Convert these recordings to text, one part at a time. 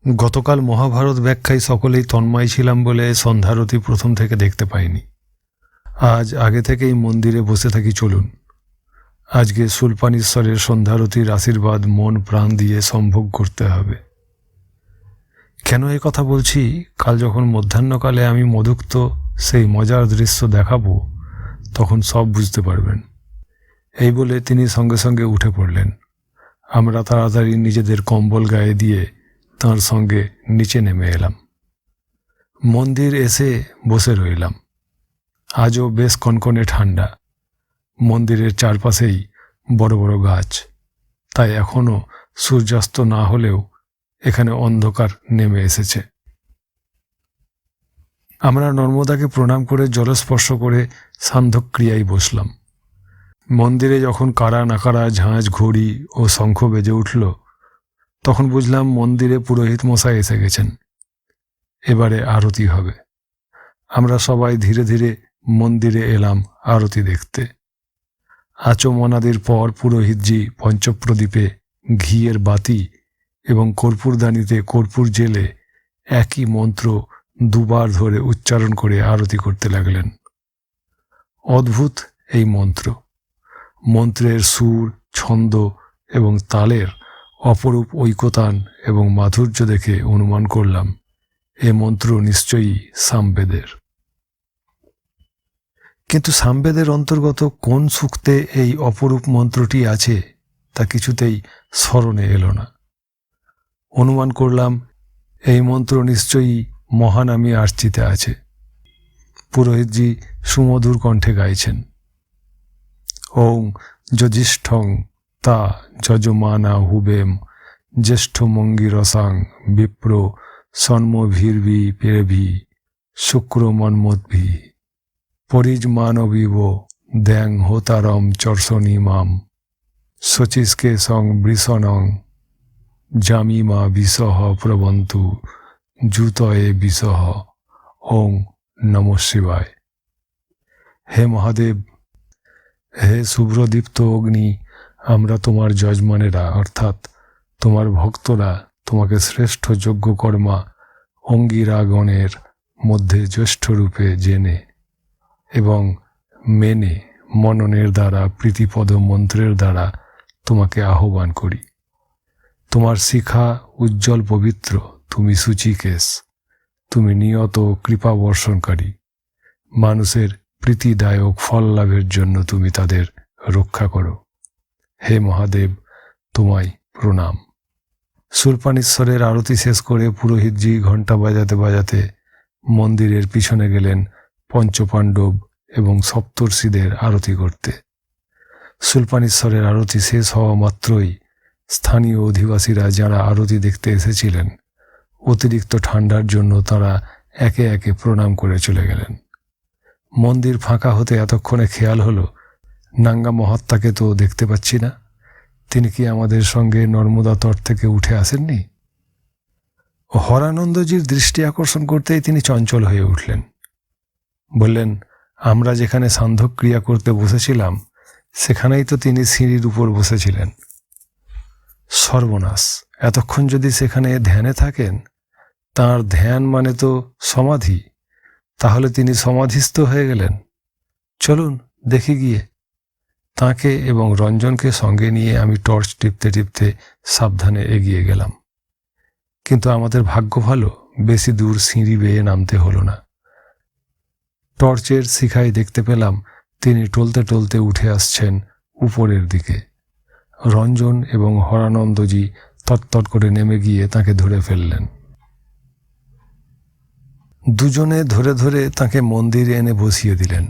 গতকাল মহাভারত ব্যাখ্যায় সকলেই তন্ময় ছিলাম বলে সন্ধ্যারতি প্রথম থেকে দেখতে পাইনি। আজ আগে থেকেই মন্দিরে বসে থাকি। চলুন আজকে শূলপাণীশ্বরের সন্ধ্যারতির আশীর্বাদ মন প্রাণ দিয়ে সম্ভোগ করতে হবে। কেন এ কথা বলছি? কাল যখন মধ্যাহ্নকালে আমি মধুক্ত সেই মজার দৃশ্য দেখাবো তখন সব বুঝতে পারবেন। এই বলে তিনি সঙ্গে সঙ্গে উঠে পড়লেন। আমরা তাড়াতাড়ি নিজেদের কম্বল গায়ে দিয়ে তাঁর সঙ্গে নিচে নেমে এলাম। মন্দির এসে বসে রইলাম। আজও বেশ কনকনে ঠান্ডা। মন্দিরের চারপাশেই বড় বড় গাছ, তাই এখনও সূর্যাস্ত না হলেও এখানে অন্ধকার নেমে এসেছে। আমরা নর্মদাকে প্রণাম করে জলস্পর্শ করে সান্ধ্যক্রিয়ায় বসলাম। মন্দিরে যখন কারা নাকারা ঝাঁঝ ঘড়ি ও শঙ্খ বেজে উঠল তখন বুঝলাম মন্দিরে পুরোহিত মশাই এসে গেছেন। এবারে আরতি হবে। আমরা সবাই ধীরে ধীরে মন্দিরে এলাম আরতি দেখতে। আচমনাদির পর পুরোহিতজি পঞ্চপ্রদীপে ঘিয়ের বাতি এবং কর্পূরদানিতে কর্পূর জেলে একই মন্ত্র দুবার ধরে উচ্চারণ করে আরতি করতে লাগলেন। অদ্ভুত এই মন্ত্র। মন্ত্রের সুর, ছন্দ এবং তালের অপরূপ ঐকতান এবং মাধুর্য দেখে অনুমান করলাম এ মন্ত্র নিশ্চয়ই সামবেদের। কিন্তু সামবেদের অন্তর্গত কোন সূক্তে এই অপরূপ মন্ত্রটি আছে তা কিছুতেই স্মরণে এলো না। অনুমান করলাম এই মন্ত্র নিশ্চয়ই মহানামী আর্চিতে আছে। পুরোহিতজি সুমধুর কণ্ঠে গাইছেন, ওং যজিষ্ঠং তা যজমানা হুবেম জ্যেষ্ঠ মঙ্গিরসাং বিপ্র সন্মভির্ভি পেরভি শুক্রমন্মদ্ভি পরিজমানবিব দ্যাং হোতারম চর্ষণীমাম শচিষ্কে সং বৃষণং জামিমা বিসহ প্রবন্তু জুতয়ে বিসহ ওং নমঃ শিবায়। হে মহাদেব, হে শুভ্রদীপ্ত অগ্নি, আমরা তোমার যজমানেরা অর্থাৎ তোমার ভক্তরা তোমাকে শ্রেষ্ঠ যজ্ঞকর্মা অঙ্গিরাগণের মধ্যে জ্যেষ্ঠ রূপে জেনে এবং মেনে মননের দ্বারা প্রীতিপদ মন্ত্রের দ্বারা তোমাকে আহ্বান করি। তোমার শিখা উজ্জ্বল পবিত্র, তুমি সূচিকেশ, তুমি নিয়ত কৃপা বর্ষণকারী। মানুষের প্রীতিদায়ক ফল লাভের জন্য তুমি তাদের রক্ষা করো। হে মহাদেব, তোমায় প্রণাম। শূলপাণীশ্বরের আরতি শেষ করে পুরোহিতজি ঘণ্টা বাজাতে বাজাতে মন্দিরের পিছনে গেলেন পঞ্চপাণ্ডব এবং সপ্তর্ষিদের আরতি করতে। শূলপাণীশ্বরের আরতি শেষ হওয়া মাত্রই স্থানীয় অধিবাসীরা যারা আরতি দেখতে এসেছিলেন অতিরিক্ত ঠান্ডার জন্য তারা একে একে প্রণাম করে চলে গেলেন। মন্দির ফাঁকা হতে এতক্ষণে খেয়াল হলো নাঙ্গা মহাত্মাকে তো দেখতে পাচ্ছি না। তিনি কি আমাদের সঙ্গে নর্মদা তট থেকে উঠে আসেননি? হরানন্দজির দৃষ্টি আকর্ষণ করতেই তিনি চঞ্চল হয়ে উঠলেন। বললেন, আমরা যেখানে সান্ধ্যক্রিয়া করতে বসেছিলাম সেখানেই তো তিনি সিঁড়ির উপর বসেছিলেন। সর্বনাশ! এতক্ষণ যদি সেখানে ধ্যানে থাকেন, তাঁর ধ্যান মানে তো সমাধি, তাহলে তিনি সমাধিস্থ হয়ে গেলেন। চলুন দেখি গিয়ে। তাঁকে এবং রঞ্জনকে সঙ্গে নিয়ে আমি টর্চ টিপতে টিপতে সাবধানে এগিয়ে গেলাম। কিন্তু আমাদের ভাগ্য ভালো, বেশি দূর সিঁড়ি বেয়ে নামতে হলো না। টর্চের শিখায় দেখতে পেলাম তিনি টলতে টলতে উঠে আসছেন উপরের দিকে। রঞ্জন এবং হরানন্দজি তত্তর করে নেমে গিয়ে তাকে ধরে ফেললেন। দুজনে ধরে ধরে তাকে মন্দিরে এনে বসিয়ে দিলেন।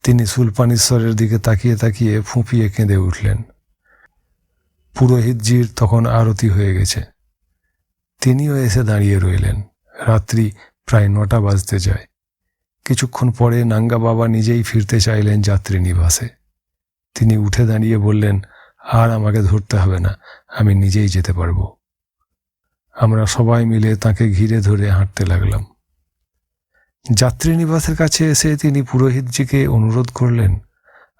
তিনি শূলপাণীশ্বরের দিকে তাকিয়ে তাকিয়ে ফুঁপিয়ে কেঁদে উঠলেন। পুরোহিতজির তখন আরতি হয়ে গেছে। তিনিও এসে দাঁড়িয়ে রইলেন। রাত্রি প্রায় 9টা বাজতে যায়। কিছুক্ষণ পরে নাঙ্গা বাবা নিজেই ফিরতে চাইলেন যাত্রী নিবাসে। তিনি উঠে দাঁড়িয়ে বললেন, আর আমাকে ধরতে হবে না, আমি নিজেই যেতে পারবো। আমরা সবাই মিলে তাকে ঘিরে ধরে হাঁটতে লাগলাম। যাত্রীনিবাসের কাছে এসে তিনি পুরোহিতজিকে অনুরোধ করলেন,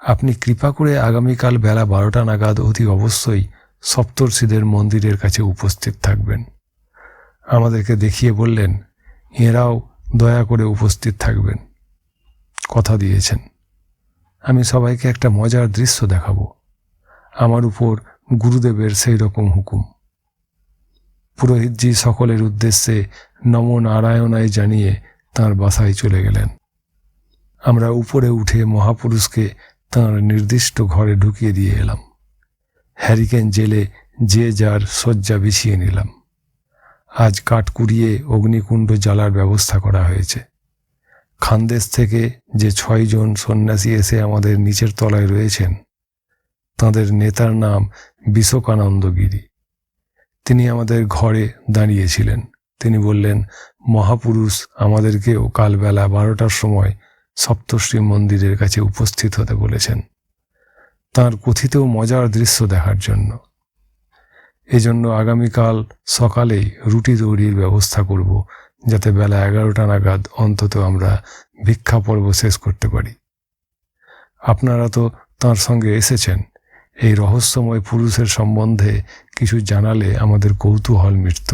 আপনি কৃপা করে আগামীকাল বেলা 12টা নাগাদ অতি অবশ্যই সপ্তর্ষিদের মন্দিরের কাছে উপস্থিত থাকবেন। আমাদেরকে দেখিয়ে বললেন এরাও দয়া করে উপস্থিত থাকবেন, কথা দিয়েছেন। আমি সবাইকে একটা মজার দৃশ্য দেখাবো। আমার উপর গুরুদেবের সেই রকম হুকুম। পুরোহিতজি সকলের উদ্দেশ্যে নম নারায়ণায় জানিয়ে তাঁর বাসায় চলে গেলেন। আমরা উপরে উঠে মহাপুরুষকে তাঁর নির্দিষ্ট ঘরে ঢুকিয়ে দিয়ে এলাম। হ্যারিকেন জেলে যে যার শয্যা বিছিয়ে নিলাম। আজ কাঠ কুড়িয়ে অগ্নিকুণ্ড জ্বালার ব্যবস্থা করা হয়েছে। খানদেশ থেকে যে 6 জন সন্ন্যাসী এসে আমাদের নিচের তলায় রয়েছেন, তাঁদের নেতার নাম বিশোকানন্দ গিরি। তিনি আমাদের ঘরে দাঁড়িয়েছিলেন। তিনি বললেন, মহাপুরুষ আমাদেরকেও কাল বেলা 12টার সময় সপ্তর্ষি মন্দিরের কাছে উপস্থিত হতে বলেছেন, তাঁর কথিত মজার দৃশ্য দেখার জন্য। এজন্য আগামীকাল সকালেই রুটি তৈরির ব্যবস্থা করব, যাতে বেলা 11টা নাগাদ অন্তত আমরা ভিক্ষা পর্ব শেষ করতে পারি। আপনারা তো তাঁর সঙ্গে এসেছেন, এই রহস্যময় পুরুষের সম্বন্ধে কিছু জানালে আমাদের কৌতূহল মিটত।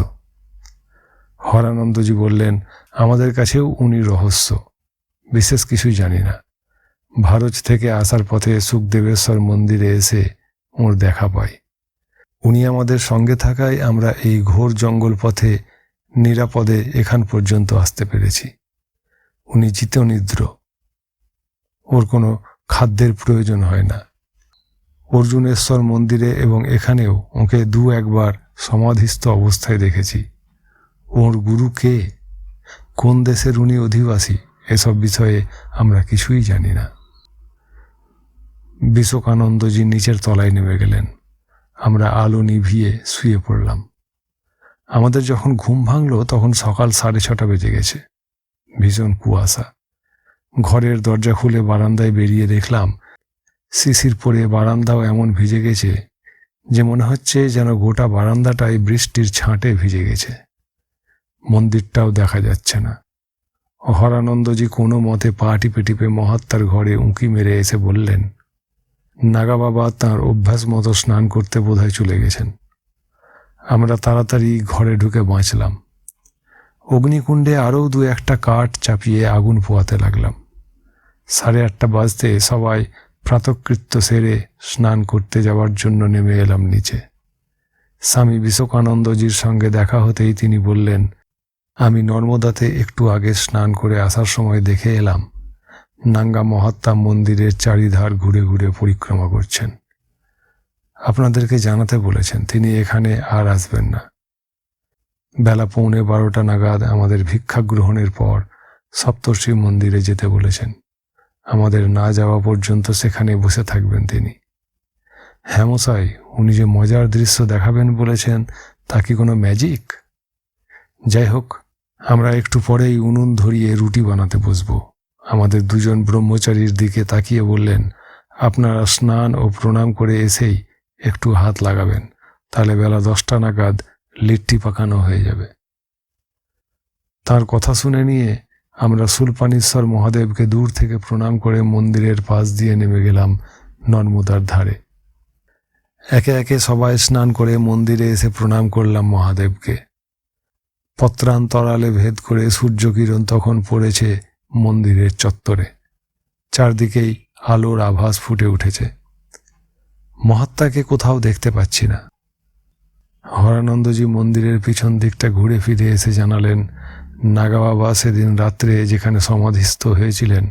হরানন্দজি বললেন, আমাদের কাছেও উনি রহস্য, বিশেষ কিছুই জানি না। ভারত থেকে আসার পথে সুখদেবেশ্বর মন্দিরে এসে ওর দেখা পাই। উনি আমাদের সঙ্গে থাকায় আমরা এই ঘোর জঙ্গল পথে নিরাপদে এখান পর্যন্ত আসতে পেরেছি। উনি চিত্তনিদ্র, ওর কোনো খাদ্যের প্রয়োজন হয় না। অর্জুনেশ্বর মন্দিরে এবং এখানেও ওকে 2-1 সমাধিস্থ অবস্থায় দেখেছি। ওর গুরু কে, কোন দেশের উনি অধিবাসী, এসব বিষয়ে আমরা কিছুই জানি না। বিশোকানন্দজি নিচের তলায় নেমে গেলেন। আমরা আলো নিভিয়ে শুয়ে পড়লাম। আমাদের যখন ঘুম ভাঙল তখন সকাল 6:30 বেজে গেছে। ভীষণ কুয়াশা। ঘরের দরজা খুলে বারান্দায় বেরিয়ে দেখলাম শিশির পড়ে বারান্দাও এমন ভিজে গেছে যে মনে হচ্ছে যেন গোটা বারান্দাটাই বৃষ্টির ছাঁটে ভিজে গেছে। মন্দিরটাও দেখা যাচ্ছে না। হরানন্দজি কোনো মতে পা টিপে টিপে মহাত্মার ঘরে উঁকি মেরে এসে বললেন, নাগা বাবা তাঁর অভ্যাস মতো স্নান করতে বোধহয় চলে গেছেন। আমরা তাড়াতাড়ি ঘরে ঢুকে বাঁচলাম। অগ্নিকুণ্ডে আরও 2-1টা কাঠ চাপিয়ে আগুন পোয়াতে লাগলাম। 8:30 বাজতে সবাই প্রাতকৃত্য সেরে স্নান করতে যাওয়ার জন্য নেমে এলাম নিচে। স্বামী বিশোকানন্দজির সঙ্গে দেখা হতেই তিনি বললেন, আমি নর্মদাতে একটু আগে স্নান করে আসার সময় দেখে এলাম নাঙ্গা মহাত্মা মন্দিরের চারিধার ঘুরে ঘুরে পরিক্রমা করছেন। আপনাদেরকে জানাতে বলেছেন তিনি এখানে আর আসবেন না। বেলা 11:45 নাগাদ আমাদের ভিক্ষা গ্রহণের পর সপ্তর্ষি মন্দিরে যেতে বলেছেন। আমাদের না যাওয়া পর্যন্ত সেখানে বসে থাকবেন তিনি। হ্যাঁ মশাই, উনি যে মজার দৃশ্য দেখাবেন বলেছেন, তা কি কোনো ম্যাজিক? যাই হোক, আমরা একটু পরেই উনুন ধরিয়ে রুটি বানাতে বসবো। আমাদের 2 জন ব্রহ্মচারীর দিকে তাকিয়ে বললেন, আপনারা স্নান ও প্রণাম করে এসেই একটু হাত লাগাবেন, তাহলে বেলা 10টা নাগাদ লিট্টি পাকানো হয়ে যাবে। তার কথা শুনে নিয়ে আমরা শূলপাণীশ্বর মহাদেবকে দূর থেকে প্রণাম করে মন্দিরের পাশ দিয়ে নেমে গেলাম নর্মদার ধারে। একে একে সবাই স্নান করে মন্দিরে এসে প্রণাম করলাম মহাদেবকে। পত্রান্তরালে ভেদ করে সূর্যকিরণ তখন পড়েছে মন্দিরের চত্বরে। চারদিকেই আলোর আভাস ফুটে উঠেছে। মহাত্মাকে কোথাও দেখতে পাচ্ছি না। হরানন্দজি মন্দিরের পিছন দিকটা ঘুরে ফিরে এসে জানালেন, নাগা বাবা সেদিন রাত্রে যেখানে সমাধিস্থ হয়েছিলেন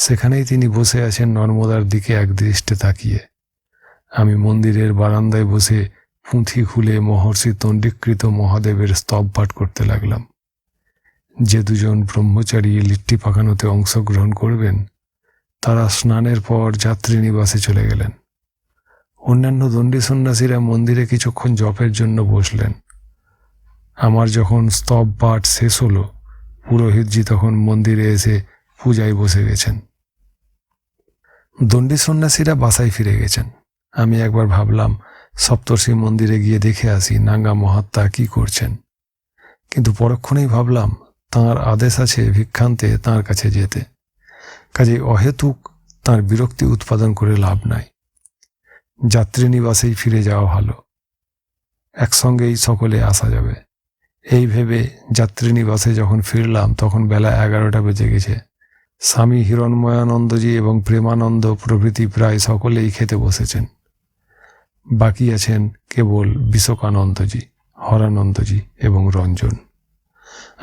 সেখানেই তিনি বসে আছেন নর্মদার দিকে একদৃষ্টে তাকিয়ে। আমি মন্দিরের বারান্দায় বসে পুঁথি খুলে মহর্ষি তন্ডিকৃত মহাদেবের স্তব পাঠ করতে লাগলাম। যে 2 জন ব্রহ্মচারী লিট্টি পাকানোতে অংশগ্রহণ করবেন তারা স্নানের পর যাত্রী নিবাসে চলে গেলেন। অন্যান্য দণ্ডী সন্ন্যাসীরা মন্দিরে কিছুক্ষণ জপের জন্য বসলেন। আমার যখন স্তব পাঠ শেষ হলো, পুরোহিতজি তখন মন্দিরে এসে পূজায় বসে গেছেন। দণ্ডী সন্ন্যাসীরা বাসায় ফিরে গেছেন। আমি একবার ভাবলাম সপ্তর্ষি মন্দিরে গিয়ে দেখে আসি নাঙ্গা মহাত্মা কি করছেন, কিন্তু পরক্ষণেই ভাবলাম তাঁর আদেশ আছে ভিক্ষান্তে তাঁর কাছে যেতে, কাজেই অহেতুক তাঁর বিরক্তি উৎপাদন করে লাভ নাই। যাত্রী নিবাসেই ফিরে যাওয়া ভালো। একসঙ্গেই সকলে আসা যাবে। এই ভেবে যাত্রীনিবাসে যখন ফিরলাম তখন বেলা 11টা বেজে গেছে। স্বামী হিরণময়ানন্দজি এবং প্রেমানন্দ প্রভৃতি প্রায় সকলেই খেতে বসেছেন। বাকি আছেন কেবল বিশোকানন্দজি, হরানন্দজি এবং রঞ্জন।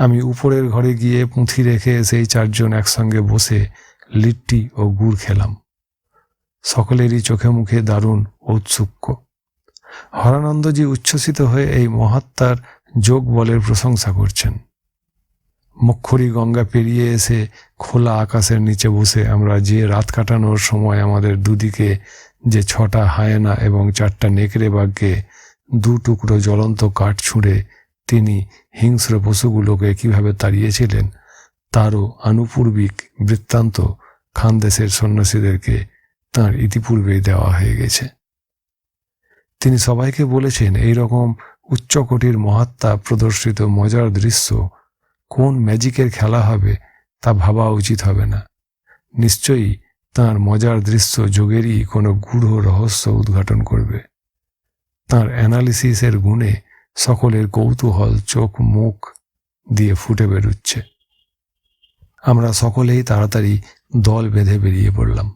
আমি উপরের ঘরে গিয়ে পুঁথি রেখে সেই 4 জন একসঙ্গে বসে লিট্টি ও গুড় খেলাম। সকলেরই চোখে মুখে দারুণ ঔৎসুক্য। হরানন্দজি উচ্ছ্বসিত হয়ে এই মহাত্মার যোগ বলের প্রশংসা করছেন। মক্ষরী গঙ্গা পেরিয়ে এসে খোলা আকাশের নিচে বসে আমরা যে রাত কাটানোর সময় আমাদের দুদিকে যে 6টা হায়েনা এবং 4টা নেকড়ে বাঘকে 2 টুকরো জ্বলন্ত কাঠ ছুঁড়ে তিনি হিংস্র পশুগুলোকে কিভাবে তাড়িয়েছিলেন তারও আনুপূর্বিক বৃত্তান্ত খানদেশের সন্ন্যাসীদেরকে তাঁর ইতিপূর্বেই দেওয়া হয়ে গেছে। তিনি সবাইকে বলেছেন এই রকম উচ্চকোটির মহাত্মা প্রদর্শিত মজার দৃশ্য কোন ম্যাজিকের খেলা হবে তা ভাবা উচিত হবে না। নিশ্চয়ই তাঁর মজার দৃশ্য যোগেরই কোনো গূঢ় রহস্য উদ্ঘাটন করবে। তাঁর অ্যানালিসিসের গুণে সকলের কৌতূহল চোখ মুখ দিয়ে ফুটে বেরুচ্ছে। আমরা সকলেই তাড়াতাড়ি দল বেঁধে বেরিয়ে পড়লাম।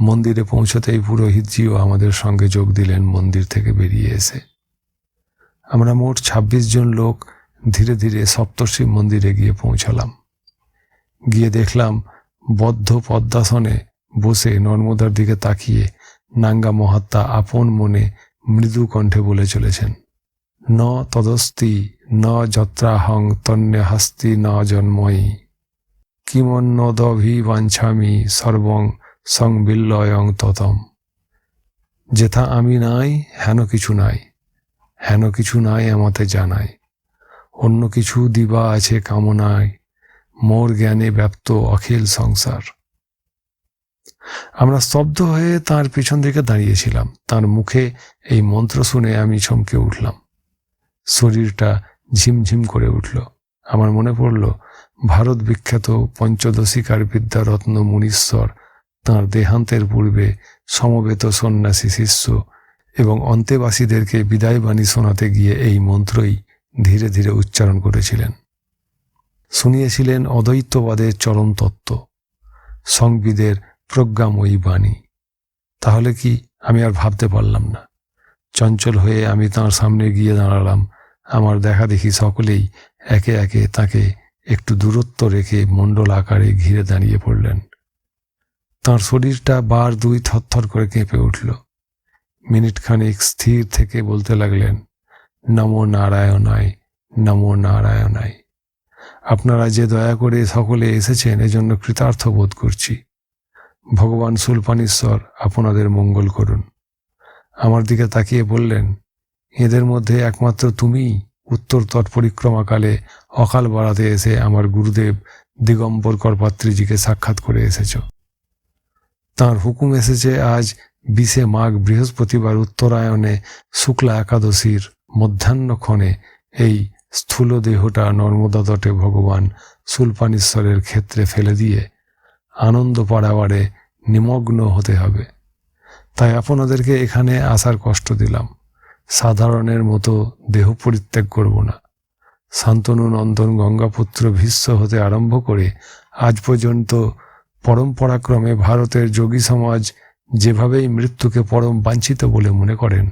মন্দিরে পৌঁছতেই পুরোহিতজিও আমাদের সঙ্গে যোগ দিলেন মন্দির থেকে বেরিয়ে এসে। আমরা মোট 26 জন লোক ধীরে ধীরে সপ্তর্ষি মন্দিরে গিয়ে পৌঁছালাম। গিয়ে দেখলাম বদ্ধ পদ্মাসনে বসে নর্মদার দিকে তাকিয়ে নাঙ্গা মহাত্মা আপন মনে মৃদু কণ্ঠে বলে চলেছেন, ন তদস্তি ন যত্রাহং তন্যে হাস্তি ন জন্ময়ী কিমন্নদভিবাঞ্ছামি সর্বং সংবিল্লয়ং ততম। যেথা আমি নাই হেন কিছু নাই, হেন কিছু নাই আমাতে জানাই, অন্য কিছু দিবা আছে কামনায়, মোর জ্ঞানে ব্যাপ্ত অখিল সংসার। আমরা স্তব্ধ হয়ে তাঁর পিছন দিকে দাঁড়িয়েছিলাম। তাঁর মুখে এই মন্ত্র শুনে আমি চমকে উঠলাম। শরীরটা ঝিমঝিম করে উঠল। আমার মনে পড়ল ভারত বিখ্যাত পঞ্চদশিকার বিদ্যারত্ন মুনীশ্বর তাঁর দেহান্তের পূর্বে সমবেত সন্ন্যাসী শিষ্য এবং অন্তেবাসীদেরকে বিদায়বাণী শোনাতে গিয়ে এই মন্ত্রই ধীরে ধীরে উচ্চারণ করেছিলেন। শুনিয়েছিলেন অদ্বৈতবাদের চরম তত্ত্ব, সংবিদের প্রজ্ঞাময়ী বাণী। তাহলে কি? আমি আর ভাবতে পারলাম না। চঞ্চল হয়ে আমি তাঁর সামনে গিয়ে দাঁড়ালাম। আমার দেখা দেখি সকলেই একে একে তাকে একটু দূরত্ব রেখে মণ্ডল আকারে ঘিরে দাঁড়িয়ে পড়লেন। তাঁর শরীরটা বার দুই থরথর করে কেঁপে উঠল। মিনিটখানেক স্থির থেকে বলতে লাগলেন, নমো নারায়ণায়, নমো নারায়ণায়। আপনারা যে দয়া করে সকলে এসেছেন এজন্য কৃতার্থ বোধ করছি। ভগবান শূলপাণীশ্বর আপনাদের মঙ্গল করুন। আমার দিকে তাকিয়ে বললেন, এদের মধ্যে একমাত্র তুমিই উত্তর তট পরিক্রমাকালে অকাল বাড়াতে এসে আমার গুরুদেব দিগম্বর করপাত্রীজিকে সাক্ষাৎ করে এসেছ। তাঁর হুকুম এসেছে আজ 20 মাঘ বৃহস্পতিবার উত্তরায়ণে শুক্লা একাদশীর মধ্যাহ্নক্ষণে এই স্থূল দেহটা নর্মদা তটে ভগবান শূলপাণীশ্বরের ক্ষেত্রে ফেলে দিয়ে আনন্দ পাড়াবারে নিমগ্ন হতে হবে। তাই আপনাদেরকে এখানে আসার কষ্ট দিলাম। সাধারণের মতো দেহ পরিত্যাগ করব না। শান্তনু নন্দন গঙ্গাপুত্র ভীষ্ম হতে আরম্ভ করে আজ পর্যন্ত পরম্পরাক্রমে ভারতের যোগী সমাজ যেভাবেই মৃত্যুকে পরম বাঞ্ছিত বলে মনে করেন,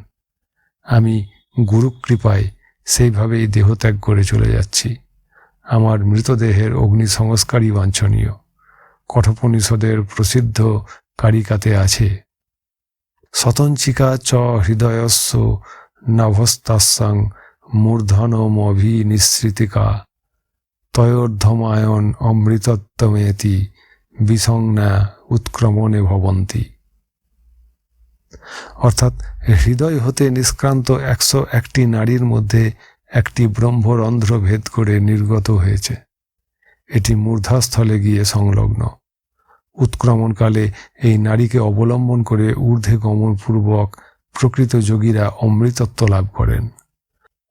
আমি গুরুকৃপায় সেইভাবেই দেহত্যাগ করে চলে যাচ্ছি। আমার মৃতদেহের অগ্নি সংস্কারই বাঞ্ছনীয়। কঠোপনিষদের প্রসিদ্ধ কারিকাতে আছে, শতঞ্চিকা চ হৃদয়স্য নভস্তাসাং মূর্ধনমভিনিঃসৃতিকা তয়োর্ধমায়ন অমৃতত্বমেতি বিসংজ্ঞা উৎক্রমণে ভবন্তি। অর্থাৎ হৃদয় হতে নিষ্ক্রান্ত 101টি নাড়ির মধ্যে একটি ব্রহ্মরন্ধ্র ভেদ করে নির্গত হয়েছে। এটি মূর্ধাস্থলে গিয়ে সংলগ্ন। উৎক্রমণকালে এই নারীকে অবলম্বন করে ঊর্ধ্বে গমনপূর্বক প্রকৃত যোগীরা অমৃতত্ব লাভ করেন।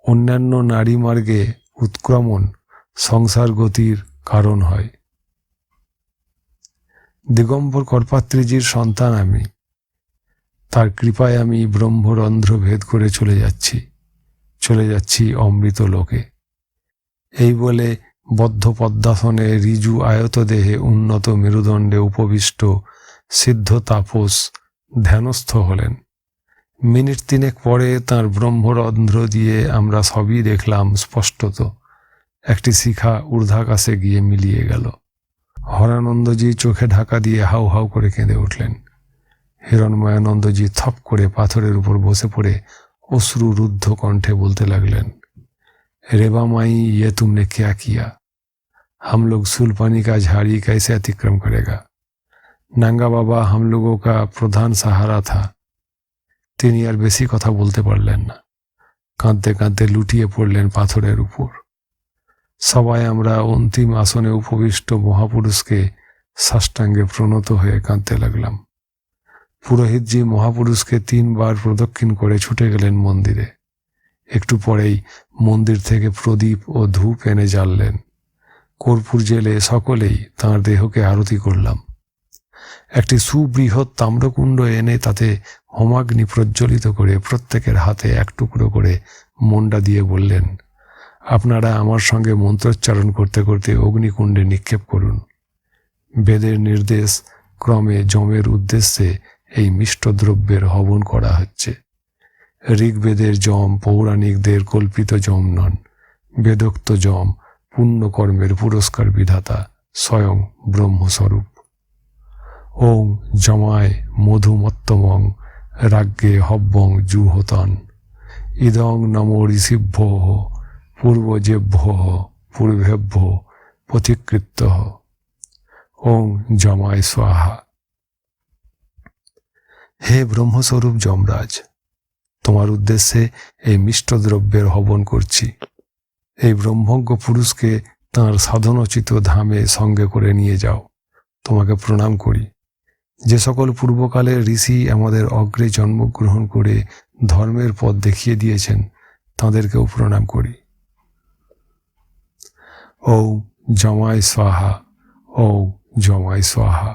অন্যান্য নারী মার্গে উৎক্রমণ সংসার গতির কারণ হয়। দিগম্বর করপাত্রীজির সন্তান আমি। তার কৃপায় আমি ব্রহ্মরন্ধ্র ভেদ করে চলে যাচ্ছি অমৃত লোকে। এই বলে বদ্ধ পদ্মাসনে ঋজু আয়ত দেহে উন্নত মেরুদণ্ডে উপবিষ্ট সিদ্ধ তাপস ধ্যানস্থ হলেন। মিনিট 3 পরে তাঁর ব্রহ্মরন্ধ্র দিয়ে আমরা সবই দেখলাম স্পষ্টত। একটি শিখা ঊর্ধ্বাকাশে গিয়ে মিলিয়ে গেল। হরানন্দজি চোখে ঢাকা দিয়ে হাউ হাউ করে কেঁদে উঠলেন। হিরণময়ানন্দজি থপ করে পাথরের উপর বসে পড়ে অশ্রুরুদ্ধ কণ্ঠে বলতে লাগলেন, रेबा माई ये तुमने क्या किया? हम लोग सुलपानी का झाड़ी कैसे अतिक्रम करेगा? नांगा बाबा हम लोगों का प्रधान सहारा था। তিনি আর বেশি কথা বলতে পারলেন না। কাঁদতে কাঁদতে লুটিয়ে পড়লেন পাথরের উপর। সবাই আমরা অন্তিম আসনে উপবিষ্ট মহাপুরুষকে সাষ্টাঙ্গে প্রণত হয়ে কাঁদতে লাগলাম। পুরোহিতজি মহাপুরুষকে 3 বার প্রদক্ষিণ করে ছুটে গেলেন মন্দিরে। একটু পরেই মন্দির থেকে প্রদীপ ও ধূপ এনে জ্বাললেন। কর্পূর জেলে সকলেই তাঁর দেহকে আরতি করলাম। একটি সুবৃহৎ তাম্রকুণ্ড এনে তাতে হোমাগ্নি প্রজ্বলিত করে প্রত্যেকের হাতে 1 টুকরো করে মন্ডা দিয়ে বললেন, আপনারা আমার সঙ্গে মন্ত্রোচ্চারণ করতে করতে অগ্নিকুণ্ডে নিক্ষেপ করুন। বেদের নির্দেশ ক্রমে যমের উদ্দেশ্যে এই মিষ্ট দ্রব্যের হবন করা হচ্ছে। ঋগ্বেদের যম পৌরাণিকদের কল্পিত যম নন। বেদোক্ত যম পুণ্যকর্মের পুরস্কার বিধাতা স্বয়ং ব্রহ্মস্বরূপ। ওং যমায় মধুমত্তমং রাজ্ঞে হব্বং জুহতন ইদং নমো ঋষিভ্যঃ পূর্বজেভ্যঃ পূর্বেভ্য পথিকৃত্য। ওং যমায় স্বাহা। হে ব্রহ্মস্বরূপ যমরাজ, তোমার উদ্দেশ্যে এই মিষ্ট দ্রব্যের হবন করছি। এই ব্রহ্মজ্ঞ পুরুষকে তাঁর সাধনোচিত ধামে সঙ্গে করে নিয়ে যাও। তোমাকে প্রণাম করি। যে সকল পূর্বকালের ঋষি আমাদের অগ্রে জন্মগ্রহণ করে ধর্মের পথ দেখিয়ে দিয়েছেন, তাঁদেরকেও প্রণাম করি। ঔ যমায় স্বাহা, ঔ যমায় স্বাহা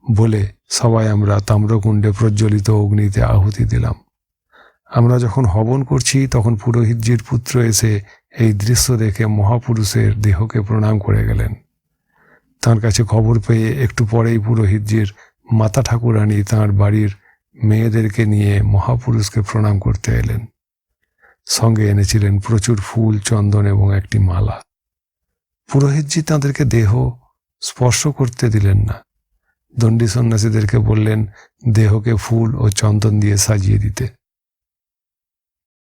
বলে সবাই আমরা তাম্রকুণ্ডে প্রজ্বলিত অগ্নিতে আহুতি দিলাম। আমরা যখন হবন করছি তখন পুরোহিতজির পুত্র এসে এই দৃশ্য দেখে মহাপুরুষের দেহকে প্রণাম করে গেলেন। তাঁর কাছে খবর পেয়ে একটু পরেই পুরোহিতজির মাতা ঠাকুরানী তাঁর বাড়ির মেয়েদেরকে নিয়ে মহাপুরুষকে প্রণাম করতে এলেন। সঙ্গে এনেছিলেন প্রচুর ফুল, চন্দন এবং একটি মালা। পুরোহিতজি তাঁদেরকে দেহ স্পর্শ করতে দিলেন না। দণ্ডী সন্ন্যাসীদেরকে বললেন দেহকে ফুল ও চন্দন দিয়ে সাজিয়ে দিতে।